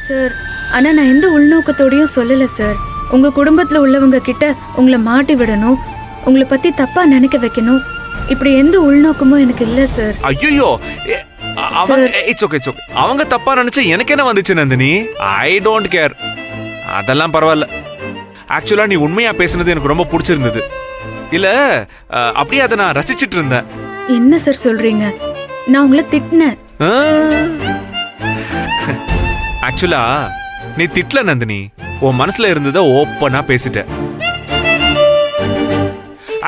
Sir, ஆனா நான் எந்த உள்நோக்கத்தோடயும் சொல்லல சார். உங்க குடும்பத்துல உள்ளவங்க கிட்ட உங்களை மாட்டி விடணும், உங்களை பத்தி தப்பா நினைக்க வைக்கணும், இப்படி எந்த உள்நோக்கமும் எனக்கு இல்ல சார். ஐயோ, இட்ஸ் ஓகே. அவங்க தப்பா நினைச்சா எனக்கு என்ன வந்துச்சு நந்தினி? I don't care. அதெல்லாம் பரவாயில்ல. ஆக்சுவலா நீ உண்மையா பேசுனது எனக்கு ரொம்ப பிடிச்சிருந்தது. இல்ல, அப்படியே அதை நான் ரசிச்சிட்டு இருந்தேன். என்ன சார் சொல்றீங்க? நான் உங்களை திட்டினேன். ஆக்சுவலா நீ திட்டல நந்தினி, உன் மனசுல இருந்ததை ஓப்பனா பேசிட்ட.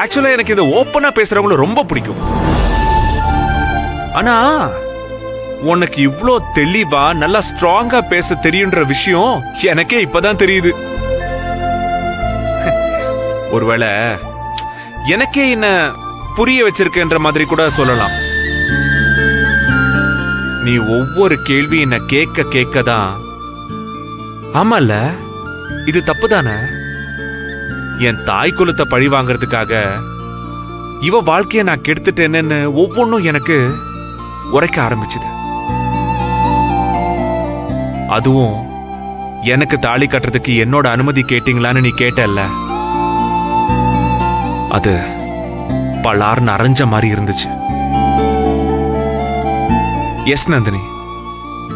ஆக்சுவலா எனக்கு இந்த ஓப்பனா பேசுறவங்கள ரொம்ப பிடிக்கும். ஆனா உனக்கு இவ்ளோ தெளிவா நல்லா ஸ்ட்ராங்கா பேச தெரியுன்ற விஷயம் எனக்கே இப்பதான் தெரியுது. ஒருவேளை எனக்கே என்ன புரிய வச்சிருக்கன்ற மாதிரி கூட சொல்லலாம். நீ ஒவ்வொரு கேள்வி என்ன கேட்கதான், ஆமால இது தப்புதானே, என் தாய் குலத்தை பழி வாங்கறதுக்காக இவ வாழ்க்கைய நான் கெடுத்துட்டேன்னு ஒவ்வொன்னும் எனக்கு உரைக்க ஆரம்பிச்சுது. அதுவும் எனக்கு தாலி கட்டுறதுக்கு என்னோட அனுமதி கேட்டீங்களான்னு நீ கேட்டல்ல, அது பலார்னு அரைஞ்ச மாதிரி இருந்துச்சு. எஸ் நந்தினி,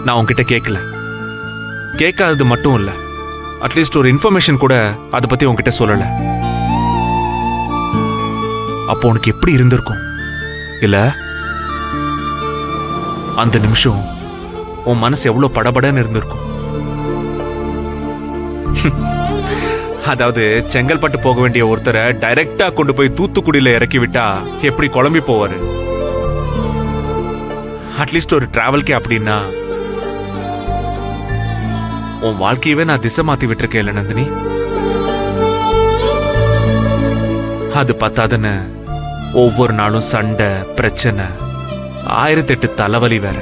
நான் உன்கிட்ட கேட்கல. கேட்காதது மட்டும் இல்ல, அட்லீஸ்ட் ஒரு இன்ஃபர்மேஷன் கூட அதை பத்தி உன்கிட்ட சொல்லல. அப்போ உனக்கு எப்படி இருந்திருக்கும் இல்ல? அந்த நிமிஷம் உன் மனசு எவ்வளவு படபடன்னு இருந்திருக்கும். அதாவது செங்கல்பட்டு போக வேண்டிய ஒருத்தரை டைரக்டா கொண்டு போய் தூத்துக்குடியில இறக்கி விட்டா எப்படி குழம்பி போவாரு? அட்லீஸ்ட் ஒரு டிராவல்கே அப்படின்னா உன் வாழ்க்கையவே நான் திசை மாத்தி விட்டுருக்கேன் இல்ல நந்தினி? அது பத்தாதுன்னு ஒவ்வொரு நாளும் சண்டை, பிரச்சனை, 1008 தலைவலி வேற.